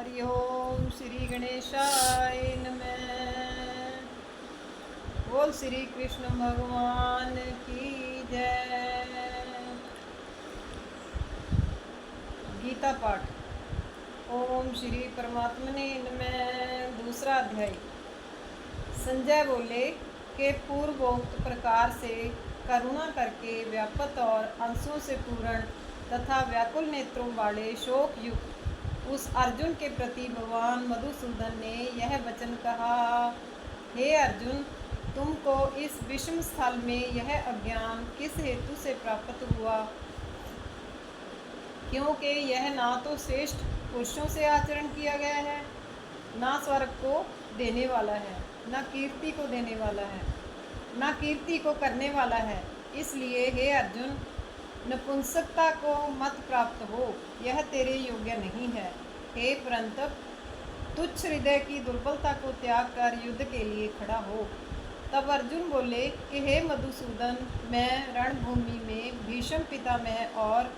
हरि ओम श्री गणेशाय नमः। बोल श्री कृष्ण भगवान की जय। गीता पाठ। ओम श्री परमात्मने नमः। दूसरा अध्याय। संजय बोले कि पूर्वोक्त प्रकार से करुणा करके व्यापक और अंशों से पूर्ण तथा व्याकुल नेत्रों वाले शोक युक्त उस अर्जुन के प्रति भगवान मधुसूदन ने यह वचन कहा। हे अर्जुन, तुमको इस विषम स्थल में यह अज्ञान किस हेतु से प्राप्त हुआ? क्योंकि यह ना तो श्रेष्ठ पुरुषों से आचरण किया गया है, ना स्वर्ग को देने वाला है, ना कीर्ति को देने वाला है, ना कीर्ति को करने वाला है। इसलिए हे अर्जुन, नपुंसकता को मत प्राप्त हो, यह तेरे योग्य नहीं है। हे परंतप, तुच्छ हृदय की दुर्बलता को त्याग कर युद्ध के लिए खड़ा हो। तब अर्जुन बोले कि हे मधुसूदन, मैं रणभूमि में भीष्म पितामह और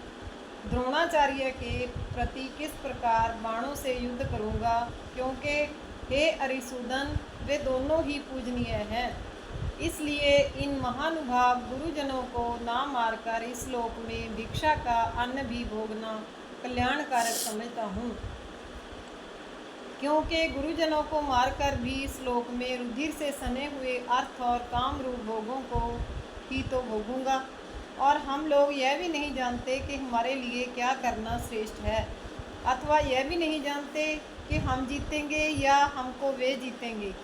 द्रोणाचार्य के प्रति किस प्रकार बाणों से युद्ध करूंगा? क्योंकि हे अरिसूदन, वे दोनों ही पूजनीय हैं। इसलिए इन महानुभाव गुरुजनों को ना मारकर इस लोक में भिक्षा का अन्न भी भोगना कल्याणकारक समझता हूँ। क्योंकि गुरुजनों को मारकर भी इस लोक में रुधिर से सने हुए अर्थ और काम रूप भोगों को ही तो भोगूंगा। और हम लोग यह भी नहीं जानते कि हमारे लिए क्या करना श्रेष्ठ है, अथवा यह भी नहीं जानते कि हम जीतेंगे या हमको वे जीतेंगे।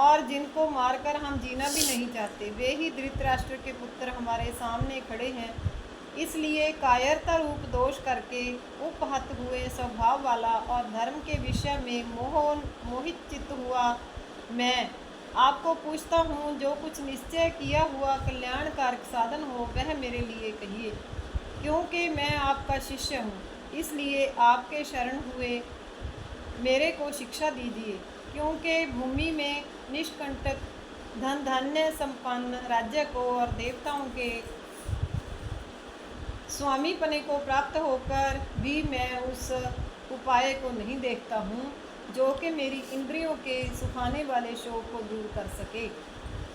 और जिनको मारकर हम जीना भी नहीं चाहते, वे ही धृतराष्ट्र के पुत्र हमारे सामने खड़े हैं। इसलिए कायरता रूप दोष करके उपहत हुए स्वभाव वाला और धर्म के विषय में मोहित चित्त हुआ मैं आपको पूछता हूँ, जो कुछ निश्चय किया हुआ कल्याणकारक साधन हो वह मेरे लिए कहिए। क्योंकि मैं आपका शिष्य हूँ, इसलिए आपके शरण हुए मेरे को शिक्षा दीजिए। क्योंकि भूमि में निष्कंटक धन धान्य संपन्न राज्य को और देवताओं के स्वामी पने को प्राप्त होकर भी मैं उस उपाय को नहीं देखता हूँ जो कि मेरी इंद्रियों के सुखाने वाले शोक को दूर कर सके।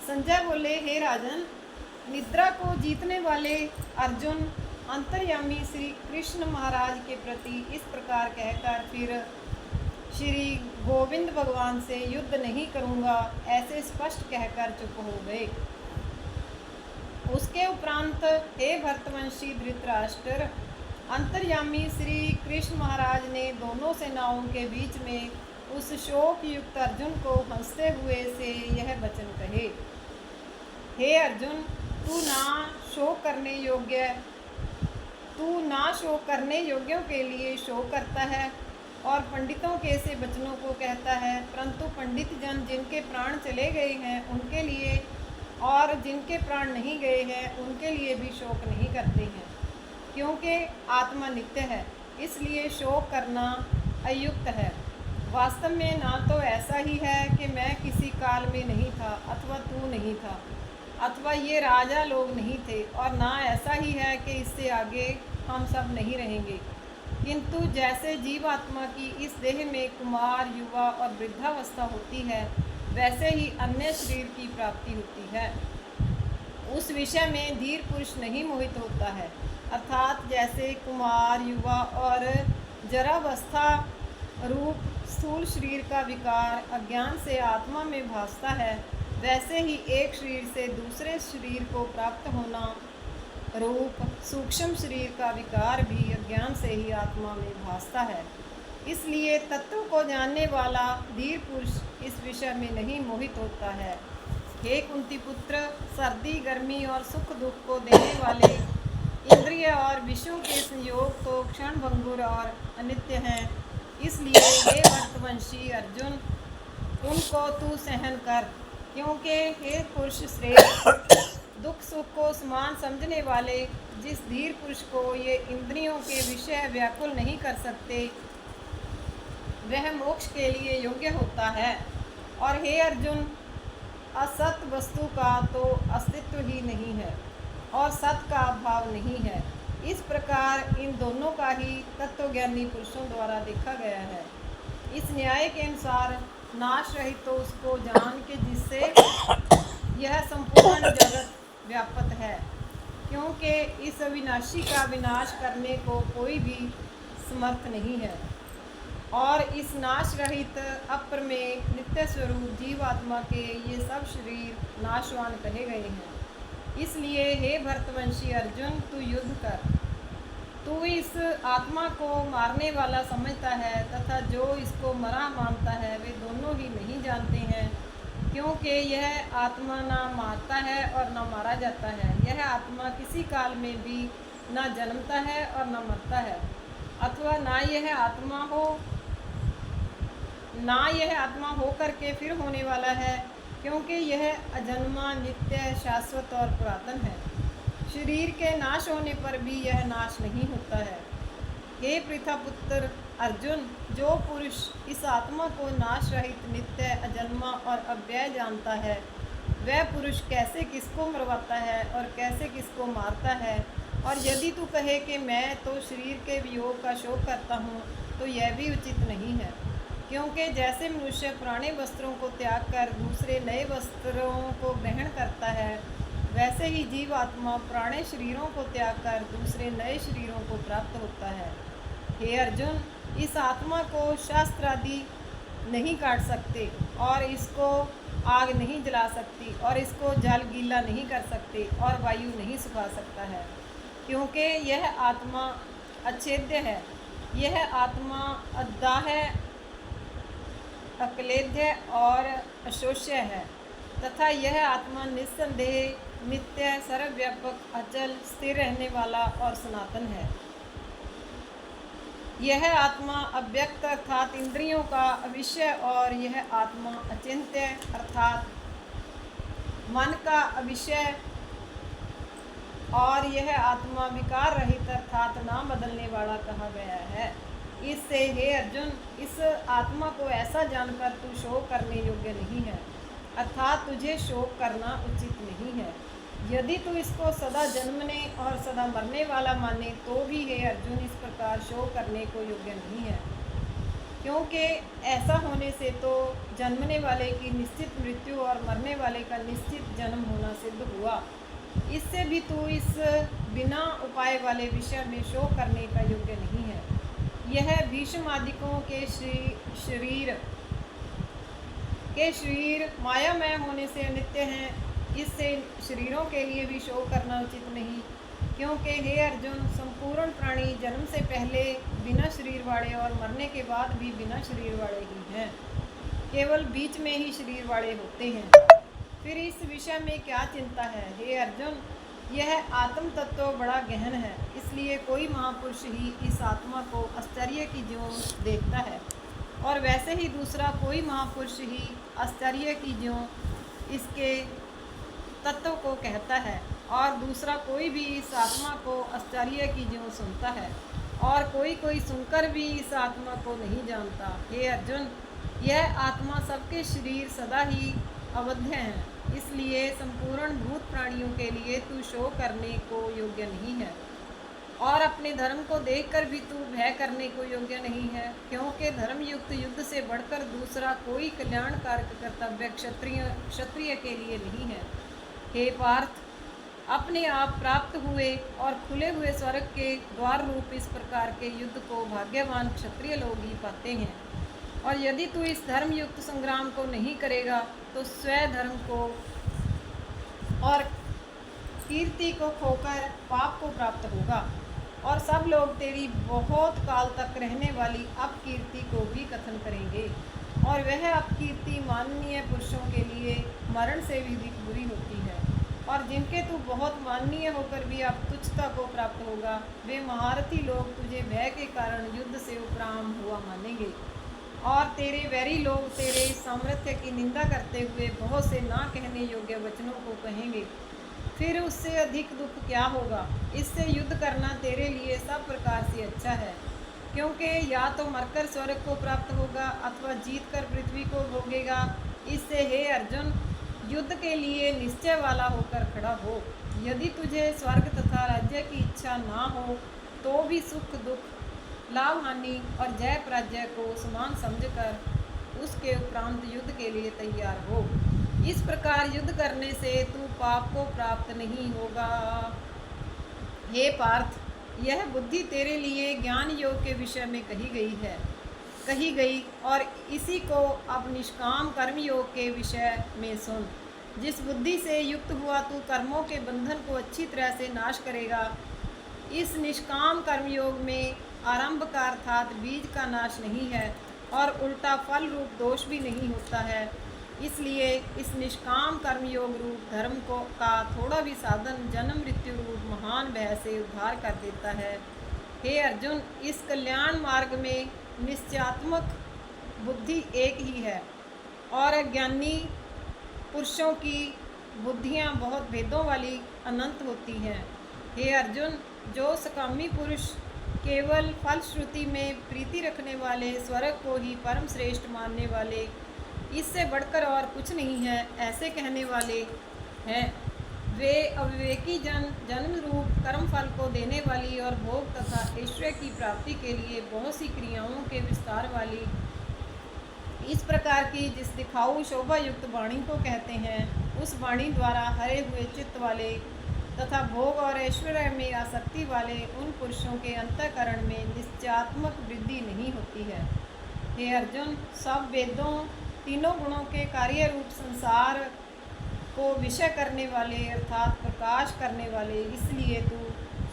संजय बोले, हे राजन, निद्रा को जीतने वाले अर्जुन अंतर्यामी श्री कृष्ण महाराज के प्रति इस प्रकार कहकर फिर श्री गोविंद भगवान से युद्ध नहीं करूँगा ऐसे स्पष्ट कहकर चुप हो गए। उसके उपरांत हे भरतवंशी धृतराष्ट्र, अंतर्यामी श्री कृष्ण महाराज ने दोनों सेनाओं के बीच में उस शोक युक्त अर्जुन को हंसते हुए से यह वचन कहे। हे अर्जुन, तू ना शोक करने योग्यों के लिए शोक करता है और पंडितों के से वचनों को कहता है, परंतु पंडित जन जिनके प्राण चले गए हैं उनके लिए और जिनके प्राण नहीं गए हैं उनके लिए भी शोक नहीं करते हैं। क्योंकि आत्मा नित्य है, इसलिए शोक करना अयुक्त है। वास्तव में ना तो ऐसा ही है कि मैं किसी काल में नहीं था, अथवा तू नहीं था, अथवा ये राजा लोग नहीं थे, और ना ऐसा ही है कि इससे आगे हम सब नहीं रहेंगे। किंतु जैसे जीवात्मा की इस देह में कुमार, युवा और वृद्धावस्था होती है, वैसे ही अन्य शरीर की प्राप्ति होती है। उस विषय में धीर पुरुष नहीं मोहित होता है। अर्थात जैसे कुमार, युवा और जरावस्था रूप स्थूल शरीर का विकार अज्ञान से आत्मा में भासता है, वैसे ही एक शरीर से दूसरे शरीर को प्राप्त होना रूप सूक्ष्म शरीर का विकार भी अज्ञान से ही आत्मा में भासता है। इसलिए तत्व को जानने वाला धीर पुरुष इस विषय में नहीं मोहित होता है। हे कुंती पुत्र, सर्दी, गर्मी और सुख दुख को देने वाले इंद्रिय और विषयों के संयोग तो क्षणभंगुर और अनित्य हैं। इसलिए हे भरतवंशी अर्जुन, उनको तू सहन कर। क्योंकि हे पुरुष श्रेष्ठ, दुख सुख को समान समझने वाले जिस धीर पुरुष को ये इंद्रियों के विषय व्याकुल नहीं कर सकते, वह मोक्ष के लिए योग्य होता है। और हे अर्जुन, असत वस्तु का तो अस्तित्व ही नहीं है और सत का अभाव नहीं है। इस प्रकार इन दोनों का ही तत्वज्ञानी पुरुषों द्वारा देखा गया है। इस न्याय के अनुसार नाश रहित तो उसको जान के जिससे यह संपूर्ण जगत व्याप्त है, क्योंकि इस अविनाशी का विनाश करने को कोई भी समर्थ नहीं है। और इस नाश रहित अप्रमेय नित्य स्वरूप जीवात्मा के ये सब शरीर नाशवान कहे गए हैं। इसलिए हे भरतवंशी अर्जुन, तू युद्ध कर। तू इस आत्मा को मारने वाला समझता है तथा जो इसको मरा मानता है वे दोनों ही नहीं जानते हैं, क्योंकि यह आत्मा ना मारता है और न मारा जाता है। यह आत्मा किसी काल में भी न जन्मता है और न मरता है, अथवा ना यह आत्मा हो करके फिर होने वाला है, क्योंकि यह अजन्मा, नित्य, शाश्वत और पुरातन है। शरीर के नाश होने पर भी यह नाश नहीं होता है। हे पृथापुत्र अर्जुन, जो पुरुष इस आत्मा को नाश रहित, नित्य, अजन्मा और अव्यय जानता है, वह पुरुष कैसे किसको मरवाता है और कैसे किसको मारता है। और यदि तू कहे कि मैं तो शरीर के वियोग का शोक करता हूँ, तो यह भी उचित नहीं है, क्योंकि जैसे मनुष्य पुराने वस्त्रों को त्याग कर दूसरे नए वस्त्रों को ग्रहण करता है, वैसे ही जीवात्मा पुराने शरीरों को त्याग कर दूसरे नए शरीरों को प्राप्त होता है। हे अर्जुन, इस आत्मा को शास्त्र आदि नहीं काट सकते और इसको आग नहीं जला सकती और इसको जल गीला नहीं कर सकते और वायु नहीं सुखा सकता है, क्योंकि यह आत्मा अच्छेद्य है। यह आत्मा अदाह, अक्लेद्य और अशोष्य है तथा यह आत्मा निस्संदेह, नित्य, सर्वव्यापक, अचल, स्थिर रहने वाला और सनातन है। यह आत्मा अव्यक्त अर्थात इंद्रियों का अविषय और यह आत्मा अचिंत्य अर्थात मन का अविषय और यह आत्मा विकार रहित अर्थात ना बदलने वाला कहा गया है। इससे हे अर्जुन, इस आत्मा को ऐसा जानकर तू शोक करने योग्य नहीं है, अर्थात तुझे शोक करना उचित नहीं है। यदि तू इसको सदा जन्मने और सदा मरने वाला माने तो भी हे अर्जुन, इस प्रकार शोक करने को योग्य नहीं है, क्योंकि ऐसा होने से तो जन्मने वाले की निश्चित मृत्यु और मरने वाले का निश्चित जन्म होना सिद्ध हुआ। इससे भी तू इस बिना उपाय वाले विषय में शोक करने का योग्य नहीं है। यह भीष्म आदिकों के शरीर मायामय होने से अनित्य हैं, इससे शरीरों के लिए भी शोक करना उचित नहीं, क्योंकि हे अर्जुन, संपूर्ण प्राणी जन्म से पहले बिना शरीर वाले और मरने के बाद भी बिना शरीर वाले ही हैं, केवल बीच में ही शरीर वाले होते हैं। फिर इस विषय में क्या चिंता है? हे अर्जुन, यह आत्म तत्व बड़ा गहन है, इसलिए कोई महापुरुष ही इस आत्मा को आश्चर्य की ज्यों देखता है और वैसे ही दूसरा कोई महापुरुष ही आश्चर्य की ज्यों इसके तत्व को कहता है, और दूसरा कोई भी इस आत्मा को आश्चर्य की ज्यों सुनता है, और कोई सुनकर भी इस आत्मा को नहीं जानता। हे अर्जुन, यह आत्मा सबके शरीर सदा ही अवध्य हैं, इसलिए संपूर्ण भूत प्राणियों के लिए तू शोक करने को योग्य नहीं है, और अपने धर्म को देखकर भी तू भय करने को योग्य नहीं है, क्योंकि धर्मयुक्त युद्ध से बढ़कर दूसरा कोई कल्याणकारक कर्तव्य क्षत्रिय के लिए नहीं है। हे पार्थ, अपने आप प्राप्त हुए और खुले हुए स्वर्ग के द्वार रूप इस प्रकार के युद्ध को भाग्यवान क्षत्रिय लोग ही पाते हैं, और यदि तू इस धर्मयुक्त संग्राम को नहीं करेगा तो स्वधर्म को और कीर्ति को खोकर पाप को प्राप्त होगा, और सब लोग तेरी बहुत काल तक रहने वाली अपकीर्ति को भी कथन करेंगे, और वह अपकीर्ति माननीय पुरुषों के लिए मरण से भी बुरी होती है, और जिनके तू बहुत माननीय होकर भी अब तुच्छता को प्राप्त होगा, वे महारथी लोग तुझे भय के कारण युद्ध से उपराम हुआ मानेंगे, और तेरे वैरी लोग तेरे सामर्थ्य की निंदा करते हुए बहुत से ना कहने योग्य वचनों को कहेंगे। फिर उससे अधिक दुख क्या होगा? इससे युद्ध करना तेरे लिए सब प्रकार से अच्छा है, क्योंकि या तो मरकर स्वर्ग को प्राप्त होगा अथवा जीतकर पृथ्वी को भोगेगा। इससे हे अर्जुन, युद्ध के लिए निश्चय वाला होकर खड़ा हो। यदि तुझे स्वर्ग तथा राज्य की इच्छा ना हो तो भी सुख दुख लाभ हानि और जय पराजय को समान समझकर उसके उपरांत युद्ध के लिए तैयार हो। इस प्रकार युद्ध करने से तू पाप को प्राप्त नहीं होगा। हे पार्थ, यह बुद्धि तेरे लिए ज्ञान योग के विषय में कही गई और इसी को अब निष्काम कर्म योग के विषय में सुन। जिस बुद्धि से युक्त हुआ तू कर्मों के बंधन को अच्छी तरह से नाश करेगा। इस निष्काम कर्म योग में आरंभ का अर्थात बीज का नाश नहीं है और उल्टा फल रूप दोष भी नहीं होता है। इसलिए इस निष्काम कर्म योग रूप धर्म को का थोड़ा भी साधन जन्म मृत्यु रूप महान भय से उद्धार कर देता है। हे अर्जुन, इस कल्याण मार्ग में निश्चयात्मक बुद्धि एक ही है और ज्ञानी पुरुषों की बुद्धियाँ बहुत भेदों वाली अनंत होती हैं। हे अर्जुन, जो सकामी पुरुष केवल फलश्रुति में प्रीति रखने वाले, स्वर्ग को ही परम श्रेष्ठ मानने वाले, इससे बढ़कर और कुछ नहीं है, ऐसे कहने वाले हैं, वे अविवेकी जन्म रूप कर्म फल को देने वाली और भोग तथा ऐश्वर्य की प्राप्ति के लिए बहुत सी क्रियाओं के विस्तार वाली इस प्रकार की जिस दिखाऊ शोभा युक्त वाणी को कहते हैं, उस वाणी द्वारा हरे हुए चित्त वाले तथा भोग और ऐश्वर्य में आसक्ति वाले उन पुरुषों के अंतःकरण में निश्चयात्मक वृद्धि नहीं होती है। हे अर्जुन, सब वेदों तीनों गुणों के कार्य रूप संसार को विषय करने वाले अर्थात प्रकाश करने वाले, इसलिए तू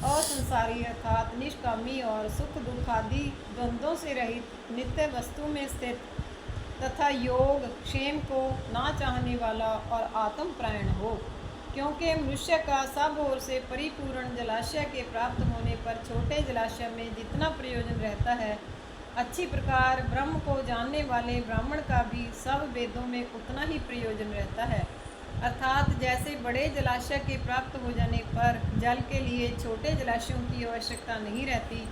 असंसारी अर्थात निष्कामी और सुख दुख आदि द्वंद्वों से रहित नित्य वस्तु में स्थित तथा योग क्षेम को ना चाहने वाला और आत्मप्रायण हो। क्योंकि मनुष्य का सब ओर से परिपूर्ण जलाशय के प्राप्त होने पर छोटे जलाशय में जितना प्रयोजन रहता है, अच्छी प्रकार ब्रह्म को जानने वाले ब्राह्मण का भी सब वेदों में उतना ही प्रयोजन रहता है। अर्थात जैसे बड़े जलाशय के प्राप्त हो जाने पर जल के लिए छोटे जलाशयों की आवश्यकता नहीं रहती,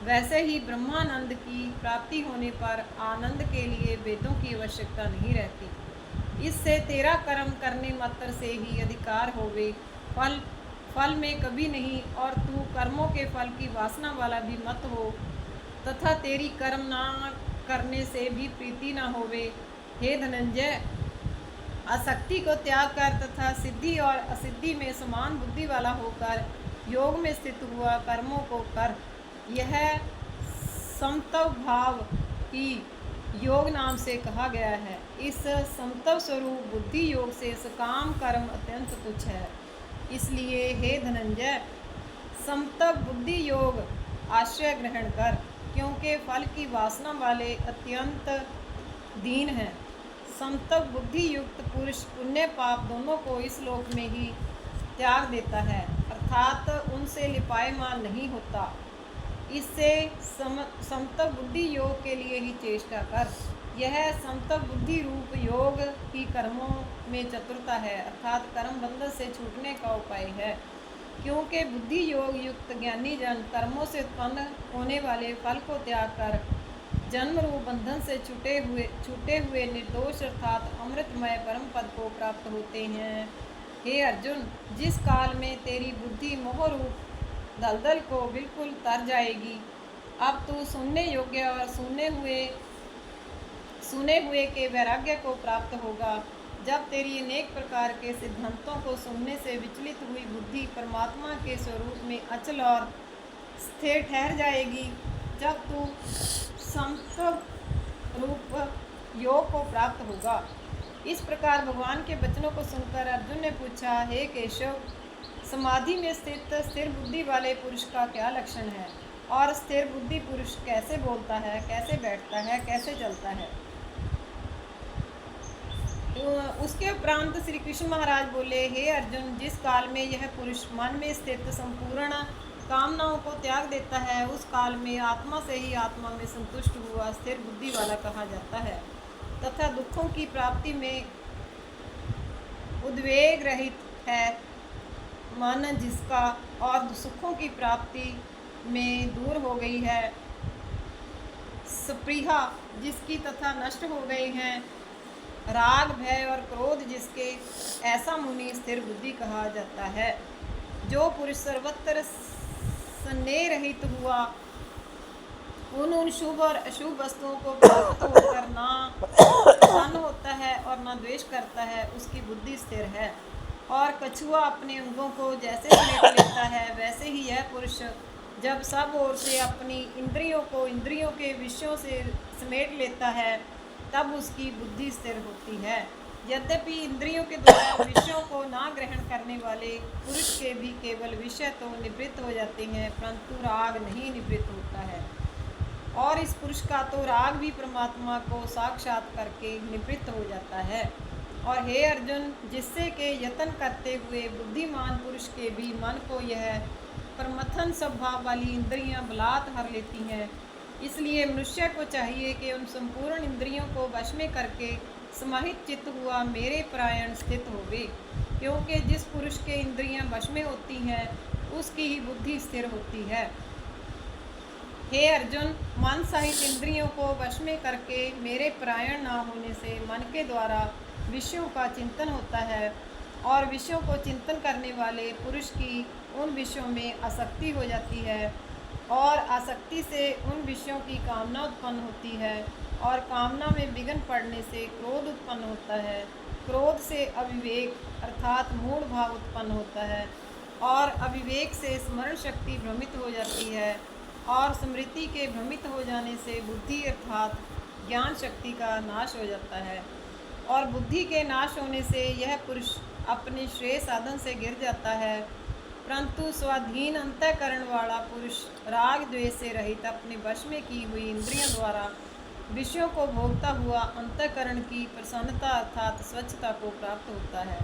वैसे ही ब्रह्मानंद की प्राप्ति होने पर आनंद के लिए वेदों की आवश्यकता नहीं रहती। इससे तेरा कर्म करने मात्र से ही अधिकार होवे, फल में कभी नहीं, और तू कर्मों के फल की वासना वाला भी मत हो तथा तेरी कर्म ना करने से भी प्रीति ना होवे। हे धनंजय, आसक्ति को त्याग कर तथा सिद्धि और असिद्धि में समान बुद्धि वाला होकर योग में स्थित हुआ कर्मों को कर। यह समत्व भाव ही योग नाम से कहा गया है। इस समत्व स्वरूप बुद्धि योग से सकाम कर्म अत्यंत तुच्छ है। इसलिए हे धनंजय, समत्व बुद्धि योग आश्रय ग्रहण कर, क्योंकि फल की वासना वाले अत्यंत दीन हैं। समत्व बुद्धि युक्त पुरुष पुण्य पाप दोनों को इस लोक में ही त्याग देता है, अर्थात उनसे लिपायमान नहीं होता। इससे समत्व बुद्धि योग के लिए ही चेष्टा कर। यह समत्व बुद्धि रूप योग ही कर्मों में चतुरता है, अर्थात कर्म बंधन से छूटने का उपाय है। क्योंकि बुद्धि योग युक्त ज्ञानी जन कर्मों से उत्पन्न होने वाले फल को त्याग कर जन्म रूप बंधन से छूटे हुए निर्दोष अर्थात अमृतमय परम पद को प्राप्त होते हैं। हे अर्जुन, जिस काल में तेरी बुद्धि मोह रूप दलदल को बिल्कुल तर जाएगी, अब तू सुनने योग्य और सुने हुए के वैराग्य को प्राप्त होगा। जब तेरी अनेक प्रकार के सिद्धांतों को सुनने से विचलित हुई बुद्धि परमात्मा के स्वरूप में अचल और स्थिर ठहर जाएगी, जब तू समत्व रूप योग को प्राप्त होगा। इस प्रकार भगवान के वचनों को सुनकर अर्जुन ने पूछा, हे केशव, समाधि में स्थित स्थिर बुद्धि वाले पुरुष का क्या लक्षण है, और स्थिर बुद्धि पुरुष कैसे बोलता है, कैसे बैठता है, कैसे चलता है। उसके उपरांत श्री कृष्ण महाराज बोले, हे अर्जुन, जिस काल में यह पुरुष मन में स्थित संपूर्ण कामनाओं को त्याग देता है, उस काल में आत्मा से ही आत्मा में संतुष्ट हुआ स्थिर बुद्धि वाला कहा जाता है, तथा दुखों की प्राप्ति में उद्वेग रहित है मन जिसका, और सुखों की प्राप्ति में दूर हो गई है स्पृहा जिसकी तथा नष्ट हो गई हैं राग भय और क्रोध जिसके, ऐसा मुनि स्थिर बुद्धि कहा जाता है। जो पुरुष सर्वत्र स्नेह रहित हुआ उन शुभ और अशुभ वस्तुओं को प्राप्त होकर ना प्रसन्न होता है और ना द्वेष करता है, उसकी बुद्धि स्थिर है। और कछुआ अपने अंगों को जैसे समेट लेता है, वैसे ही यह पुरुष जब सब ओर से अपनी इंद्रियों को इंद्रियों के विषयों से समेट लेता है, तब उसकी बुद्धि स्थिर होती है। यद्यपि इंद्रियों के द्वारा विषयों को ना ग्रहण करने वाले पुरुष के भी केवल विषय तो निवृत्त हो जाते हैं, परंतु राग नहीं निवृत्त होता है। और इस पुरुष का तो राग भी परमात्मा को साक्षात करके निवृत्त हो जाता है। और हे अर्जुन, जिससे के यत्न करते हुए बुद्धिमान पुरुष के भी मन को यह प्रमथन स्वभाव वाली इंद्रियां बलात् हर लेती हैं, इसलिए मनुष्य को चाहिए कि उन संपूर्ण इंद्रियों को वश में करके समाहित चित्त हुआ मेरे परायण स्थित होवे। क्योंकि जिस पुरुष के इंद्रियां वश में होती हैं, उसकी ही बुद्धि स्थिर होती है। हे अर्जुन, मन सहित इंद्रियों को वश में करके मेरे परायण ना होने से मन के द्वारा विषयों का चिंतन होता है, और विषयों को चिंतन करने वाले पुरुष की उन विषयों में आसक्ति हो जाती है, और आसक्ति से उन विषयों की कामना उत्पन्न होती है, और कामना में विघ्न पड़ने से क्रोध उत्पन्न होता है। क्रोध से अविवेक अर्थात मूढ़ भाव उत्पन्न होता है, और अविवेक से स्मरण शक्ति भ्रमित हो जाती है, और स्मृति के भ्रमित हो जाने से बुद्धि अर्थात ज्ञान शक्ति का नाश हो जाता है। और बुद्धि के नाश होने से यह पुरुष अपने श्रेय साधन से गिर जाता है, परंतु स्वाधीन अंतःकरण वाला पुरुष राग द्वेष से रहित अपने वश में की हुई इंद्रियों द्वारा विषयों को भोगता हुआ अंतःकरण की प्रसन्नता अर्थात स्वच्छता को प्राप्त होता है।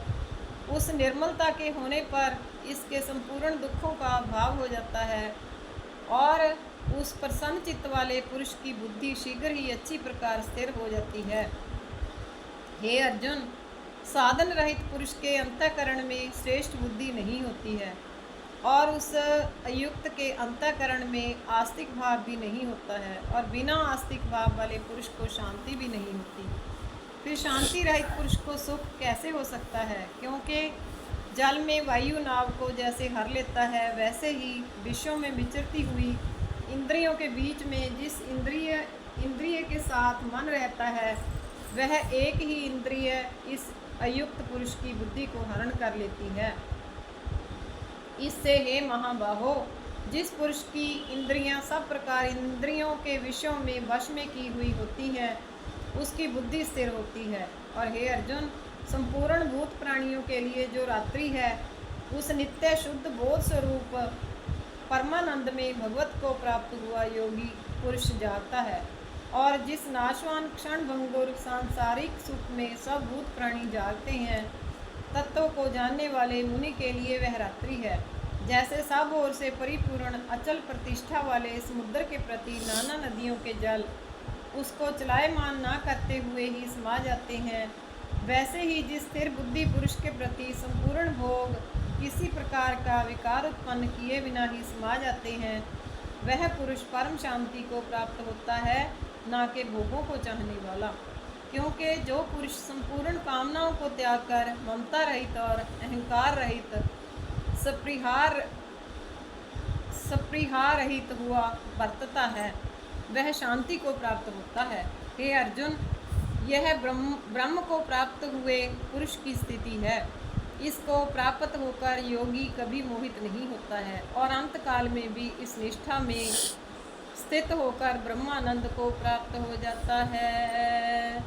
उस निर्मलता के होने पर इसके संपूर्ण दुखों का भाव हो जाता है, और उस प्रसन्न चित्त वाले पुरुष की बुद्धि शीघ्र ही अच्छी प्रकार स्थिर हो जाती है। हे अर्जुन, साधन रहित पुरुष के अंतःकरण में श्रेष्ठ बुद्धि नहीं होती है, और उस अयुक्त के अंतःकरण में आस्तिक भाव भी नहीं होता है, और बिना आस्तिक भाव वाले पुरुष को शांति भी नहीं होती। फिर शांति रहित पुरुष को सुख कैसे हो सकता है? क्योंकि जल में वायु नाव को जैसे हर लेता है, वैसे ही विषयों में विचरती हुई इंद्रियों के बीच में जिस इंद्रिय के साथ मन रहता है, वह एक ही इंद्रिय इस अयुक्त पुरुष की बुद्धि को हरण कर लेती है। इससे हे महाबाहो, जिस पुरुष की इंद्रियां सब प्रकार इंद्रियों के विषयों में वश में की हुई होती हैं, उसकी बुद्धि स्थिर होती है। और हे अर्जुन, संपूर्ण भूत प्राणियों के लिए जो रात्रि है, उस नित्य शुद्ध बोध स्वरूप परमानंद में भगवत को प्राप्त हुआ योगी पुरुष जागता है, और जिस नाशवान क्षण भंगुर सांसारिक सुख में सब भूत प्राणी जागते हैं, तत्वों को जानने वाले मुनि के लिए वह रात्रि है। जैसे सब ओर से परिपूर्ण अचल प्रतिष्ठा वाले समुद्र के प्रति नाना नदियों के जल उसको चलायमान ना करते हुए ही समा जाते हैं, वैसे ही जिस स्थिर बुद्धि पुरुष के प्रति संपूर्ण भोग किसी प्रकार का विकार उत्पन्न किए बिना ही समा जाते हैं, वह पुरुष परम शांति को प्राप्त होता है, ना कि भोगों को चाहने वाला। क्योंकि जो पुरुष संपूर्ण कामनाओं को त्याग कर ममता रहित और अहंकार रहित सप्रिहार रहित हुआ बरतता है, वह शांति को प्राप्त होता है। हे अर्जुन, यह ब्रह्म को प्राप्त हुए पुरुष की स्थिति है। इसको प्राप्त होकर योगी कभी मोहित नहीं होता है, और अंत काल में भी इस निष्ठा में स्थित होकर ब्रह्मानंद को प्राप्त हो जाता है।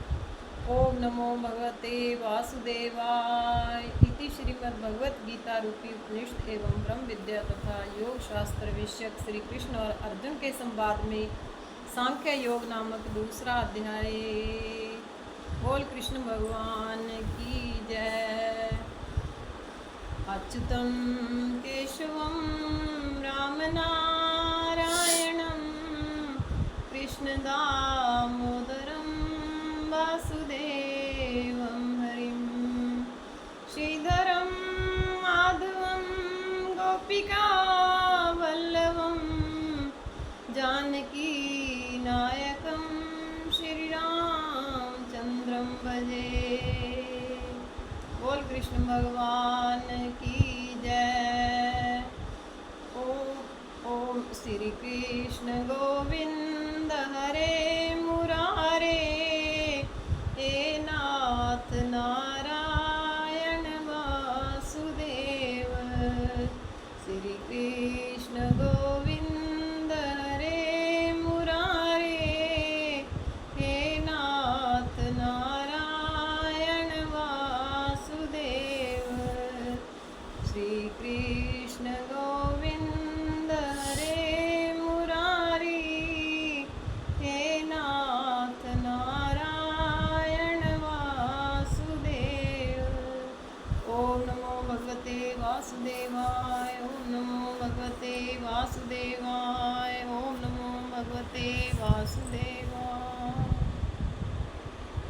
ओम नमो भगवते वासुदेवाय। इति श्रीमद्भगवत गीता रूपी उपनिषद एवं ब्रह्म विद्या तथा योग शास्त्र विषयक श्री कृष्ण और अर्जुन के संवाद में सांख्य योग नामक दूसरा अध्याय। बोल कृष्ण भगवान की जय। अच्युतम केशवम राम नारायणम कृष्ण दामोदरम वासुदेवं हरिं श्रीधरं माधवं गोपिका वल्लभं जानकी नायकं श्रीरामचंद्रं भजे। बोल कृष्ण भगवान की जय। ओम श्री कृष्ण गोविंद वासुदेवाय। ओम नमो भगवते वासुदेवाय। ओम नमो भगवते